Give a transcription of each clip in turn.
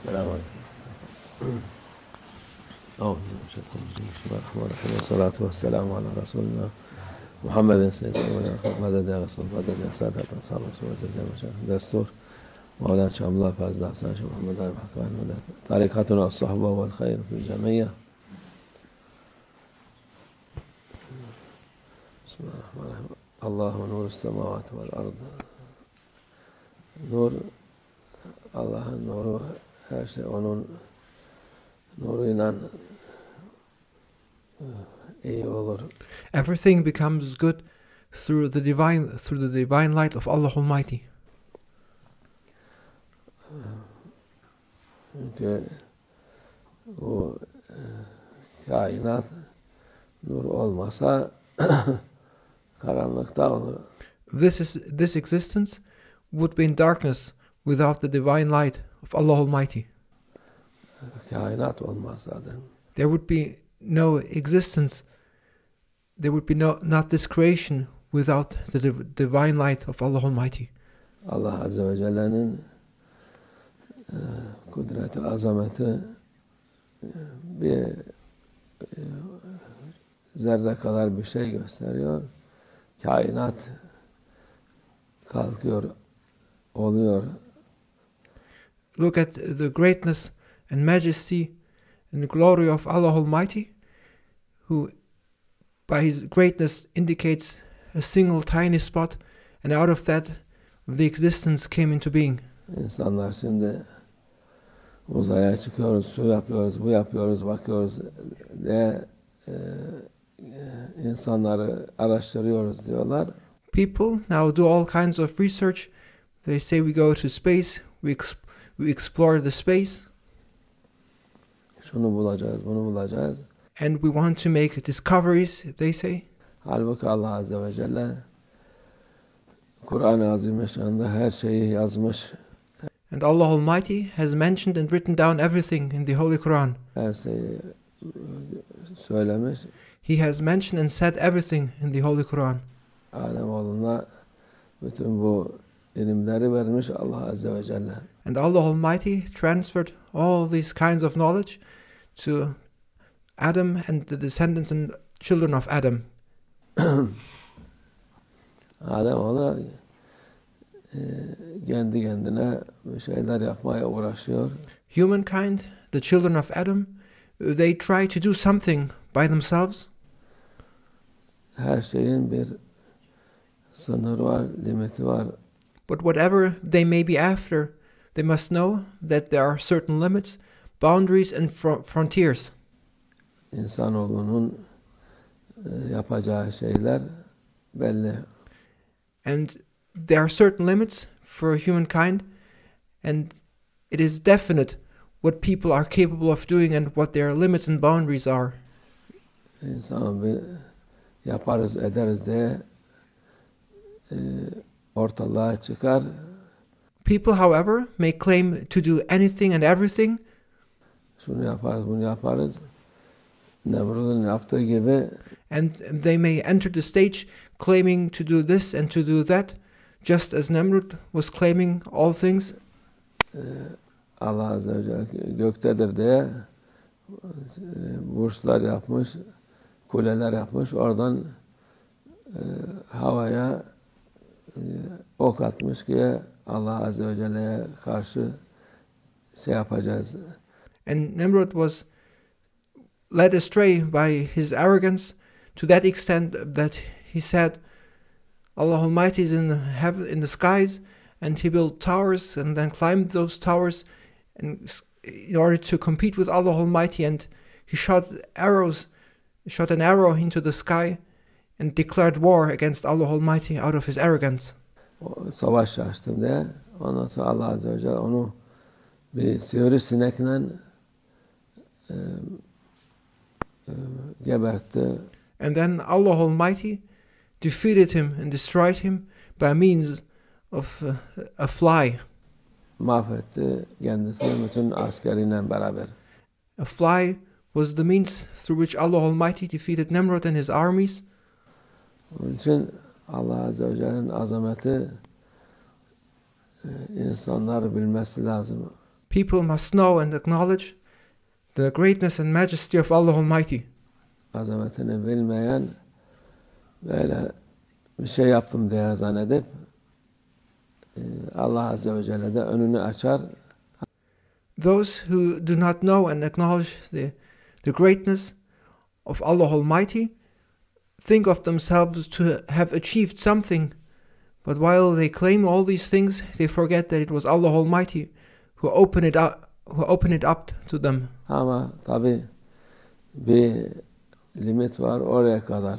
السلام عليكم. أعوذ بالله من الشيطان الرجيم. بسم الله الرحمن الرحيم والصلاة والسلام على رسولنا محمد سيدنا مدد يا رسول مدد يا سادة أصحاب رسول الله دستور مولانا شاء الله فاز حسن شيخ محمد علي حكمان مدد طريقتنا الصحبة والخير في الجميع. بسم الله الرحمن الرحيم. الله نور السماوات والأرض. Nur Allah'ın nuru, her şey onun nuruyla iyi olur. Everything becomes good through the divine light of Allah Almighty. Çünkü bu kainat nur olmasa karanlıkta olur. This existence would be in darkness without the divine light of Allah Almighty. Kainat olmaz zaten. There would be no existence. There would be not this creation without the divine light of Allah Almighty. Allah Azze ve Celle'nin kudreti, azameti bir zerre kadar bir şey gösteriyor. Kainat kalkıyor, oluyor. Look at the greatness and majesty and the glory of Allah Almighty, who by His greatness indicates a single tiny spot, and out of that the existence came into being. İnsanlar şimdi uzaya çıkıyoruz, şu yapıyoruz, bu yapıyoruz, bakıyoruz diye insanları araştırıyoruz diyorlar. People now do all kinds of research. They say we go to space, we explore the space, Şunu bulacağız, bunu bulacağız. and we want to make discoveries, they say. Halbuki Allah Azze ve Celle Kur'an-ı Azimüşşan'da her şeyi yazmış, And Allah Almighty has mentioned and written down everything in the Holy Quran. her şeyi söylemiş. He has mentioned and said everything in the Holy Quran. Ademoğluna bütün bu ilimleri vermiş Allah Azze ve Celle. And Allah Almighty transferred all these kinds of knowledge to Adam and the descendants and children of Adam. Ademoğlu kendi kendine bir şeyler yapmaya uğraşıyor. Humankind, the children of Adam, they try to do something by themselves. Her şeyin bir sınırı var, limiti var. But whatever they may be after, they must know that there are certain limits, boundaries and frontiers. İnsanoğlunun yapacağı şeyler belli. And there are certain limits for humankind, and it is definite what people are capable of doing and what their limits and boundaries are. İnsan bir yaparız ederiz diye ortalığa çıkar. People, however, may claim to do anything and everything, Şunu yaparız, bunu yaparız. Nemrud'un yaptığı gibi and they may enter the stage claiming to do this and to do that, just as Nimrod was claiming all things. Allah Azze ve Celle göktedir diye burçlar yapmış, kuleler yapmış. Oradan havaya ok atmış ki Allah Azze ve Celle'ye karşı şey yapacağız. And Nimrod was led astray by his arrogance to that extent that he said Allah Almighty is in heaven, in the skies, and he built towers and then climbed those towers in order to compete with Allah Almighty, and he shot an arrow into the sky and declared war against Allah Almighty out of his arrogance. O savaş açtım diye. Ondan sonra Allah Azze ve Celle onu bir sivrisinekle gebertti. And then Allah Almighty defeated him and destroyed him by means of a fly. Mahvetti kendisini bütün askeriyle beraber. A fly was the means through which Allah Almighty defeated Nimrod and his armies. Onun için Allah Azze ve Celle'nin azameti insanlar bilmesi lazım. People must know and acknowledge the greatness and majesty of Allah Almighty. Azametini bilmeyen böyle bir şey yaptım diye zannedip Allah Azze ve Celle de önünü açar. Those who do not know and acknowledge the greatness of Allah Almighty think of themselves to have achieved something, but while they claim all these things, they forget that it was Allah Almighty who opened it up to them. Ama tabi bir limit var oraya kadar.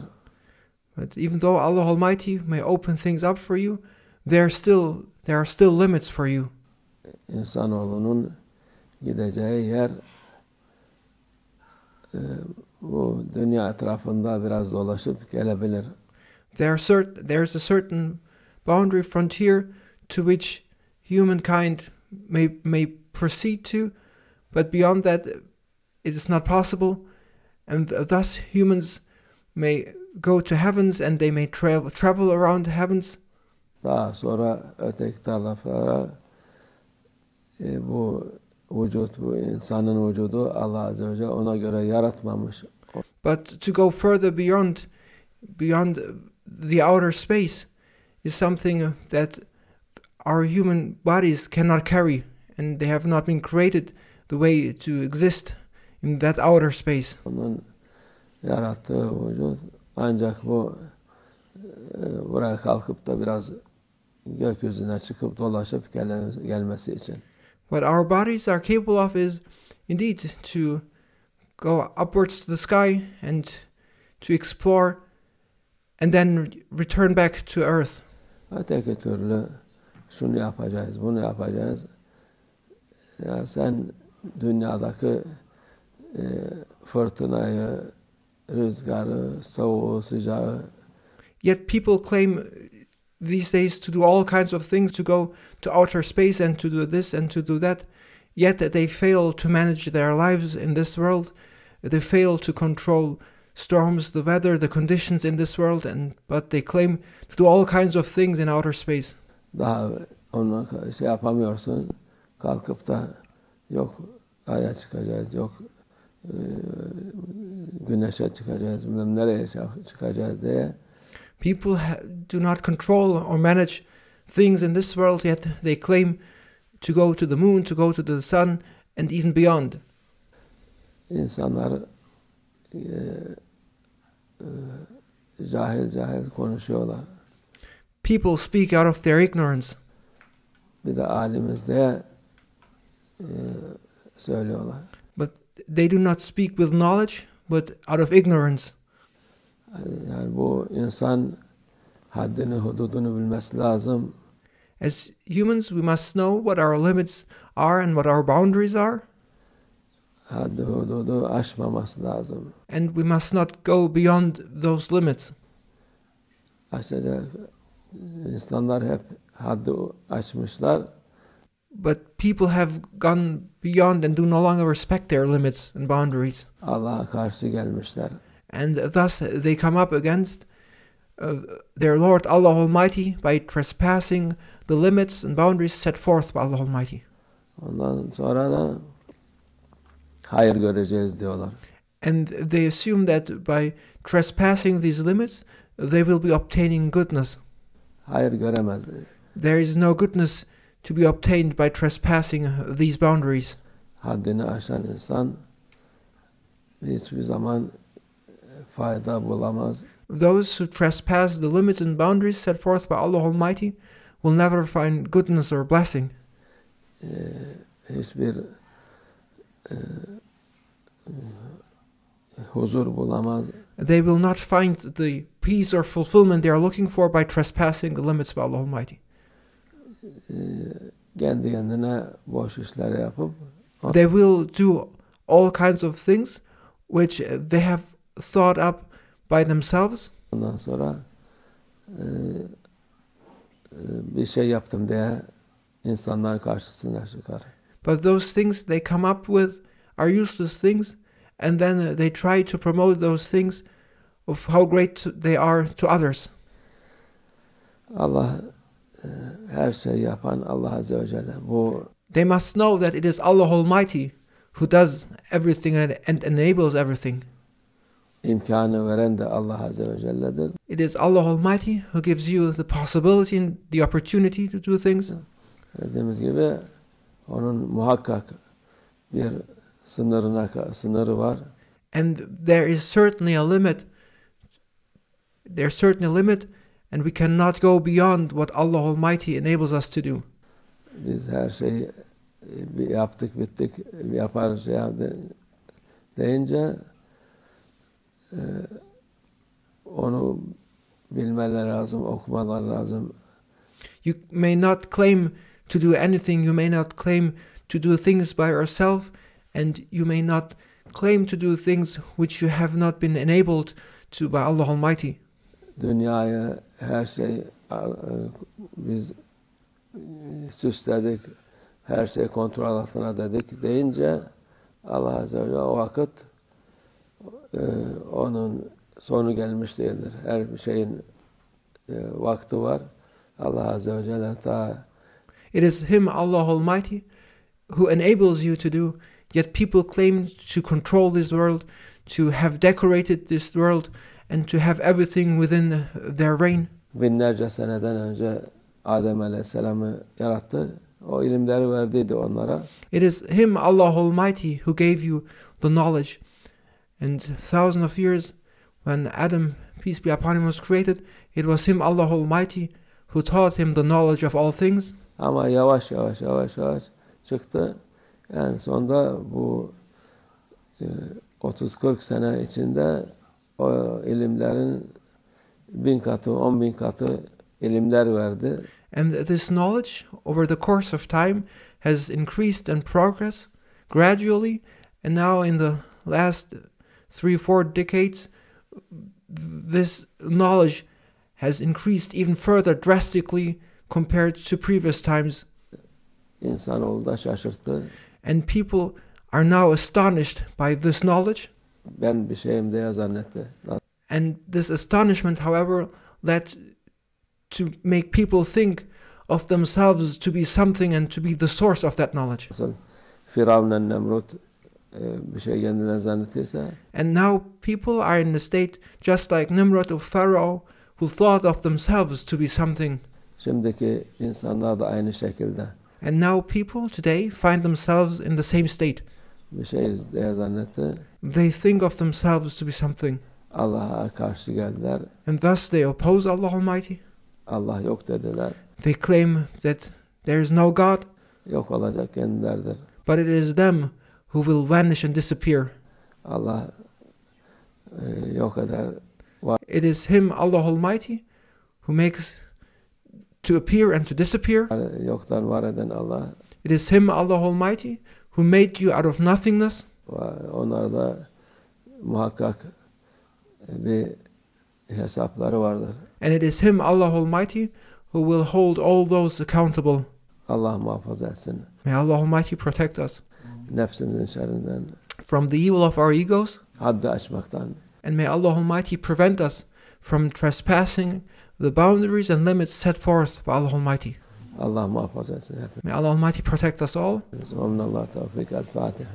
But even though Allah Almighty may open things up for you, there are still limits for you. İnsanoğlunun gideceği yer bu dünya etrafında biraz dolaşıp gelebilir. There's a certain boundary frontier to which humankind may proceed to, but beyond that it is not possible, and thus humans may go to heavens and they may travel around heavens. Daha sonra öteki taraflara bu vücut, bu insanın vücudu Allah Azze ve Celle ona göre yaratmamış. But to go further beyond the outer space is something that our human bodies cannot carry, and they have not been created the way to exist in that outer space. Onun yarattığı vücut ancak bu buraya kalkıp da biraz gökyüzüne çıkıp dolaşıp gelmesi için. What our bodies are capable of is indeed to go upwards to the sky and to explore and then return back to earth. Öteki türlü şunu yapacağız, bunu yapacağız. Ya sen dünyadaki fırtınayı, rüzgarı, soğuğu, sıcağı. Yet people claim these days to do all kinds of things, to go to outer space and to do this and to do that. Yet they fail to manage their lives in this world. They fail to control storms, the weather, the conditions in this world, but they claim to do all kinds of things in outer space. Daha onu şey yapamıyorsun. Kalkıp da yok aya çıkacağız, yok güneşe çıkacağız, bilmem nereye çıkacağız diye. People do not control or manage things in this world, yet they claim to go to the moon, to go to the sun, and even beyond. İnsanlar cahil konuşuyorlar. People speak out of their ignorance. Bir de alimiz diye söylüyorlar. But they do not speak with knowledge, but out of ignorance. Yani bu insan haddini, hududunu bilmesi lazım. As humans, we must know what our limits are and what our boundaries are. Haddi, hududu aşmaması lazım. And we must not go beyond those limits. Aşacak insanlar hep haddi aşmışlar. But people have gone beyond and do no longer respect their limits and boundaries. Allah'a karşı gelmişler. And thus they come up against their Lord Allah Almighty by trespassing the limits and boundaries set forth by Allah Almighty. Ondan sonra da hayır göreceğiz diyorlar. And they assume that by trespassing these limits, they will be obtaining goodness. Hayır göremez. There is no goodness to be obtained by trespassing these boundaries. Haddini aşan insan hiçbir zaman fayda bulamaz. Those who trespass the limits and boundaries set forth by Allah Almighty will never find goodness or blessing. Hiçbir huzur bulamaz. They will not find the peace or fulfillment they are looking for by trespassing the limits by Allah Almighty. Kendi kendine boş işler yapıp they will do all kinds of things which they have thought up by themselves. Ondan sonra bir şey yaptım diye insanlar karşısına çıkar. But those things they come up with are useless things, and then they try to promote those things of how great they are to others. Allah her şeyi yapan Allah Azze ve Celle. Bu They must know that it is Allah Almighty who does everything and enables everything. İmkanı veren de Allah Azze ve Celle'dir. It is Allah Almighty who gives you the possibility and the opportunity to do things. Dediğimiz gibi onun muhakkak bir sınırı var. And there is certainly a limit. There's certainly a limit, and we cannot go beyond what Allah Almighty enables us to do. Biz her şeyi yaptık, bittik, yaparız deyince onu bilmeler lazım, okumalar lazım. You may not claim to do anything. You may not claim to do things by yourself, and you may not claim to do things which you have not been enabled to by Allah Almighty. Dünyayı, her şey biz süsledik, her şey kontrol altına dedik deyince Allah Azze ve Celle o vakit onun sonu gelmiş değildir. Her bir şeyin vakti var. Allah Azze ve Celle It is Him, Allah Almighty, who enables you to do, yet people claim to control this world, to have decorated this world, and to have everything within their reign. Binlerce seneden önce Adem Aleyhisselam'ı yarattı. O ilimleri verdiydi onlara. It is Him, Allah Almighty, who gave you the knowledge. And thousands of years, when Adam, peace be upon him, was created, it was Him, Allah Almighty, who taught him the knowledge of all things. Ama yavaş çıktı. En sonunda bu 30-40 sene içinde o ilimlerin 1000 katı, 10.000 katı ilimler verdi. And this knowledge, over the course of time, has increased and progressed gradually. And now in the last 3-4 decades, this knowledge has increased even further drastically compared to previous times. İnsanoğlu da şaşırttı. And people are now astonished by this knowledge. Ben bir şeyim diye zannetti. And this astonishment, however, led to make people think of themselves to be something and to be the source of that knowledge. Nasıl Firavun'la Nemrut bir şey kendilerine zannettiyse. And now people are in the state just like Nimrod or Pharaoh, who thought of themselves to be something. Şimdiki insanlar da aynı şekilde. And now people today find themselves in the same state. Bir şey diye zannetti. They think of themselves to be something. Allah'a karşı geldiler. And thus they oppose Allah Almighty. Allah yok dediler. They claim that there is no God. Yok olacak kendileridir. But it is them who will vanish and disappear. Allah yok eder. It is Him, Allah Almighty, who makes to appear and to disappear. Yoktan var eden Allah. It is Him, Allah Almighty, who made you out of nothingness. Onlar da muhakkak bir hesapları vardır. And it is Him, Allah Almighty, who will hold all those accountable. Allah muhafaza etsin. May Allah Almighty protect us Nefsimizin şerrinden, from the evil of our egos. haddi aşmaktan. And may Allah Almighty prevent us from trespassing the boundaries and limits set forth by Allah Almighty. Allah muhafaza etsin hepimiz. May Allah Almighty protect us all. Sonuna Allah tevfik. El Fatiha.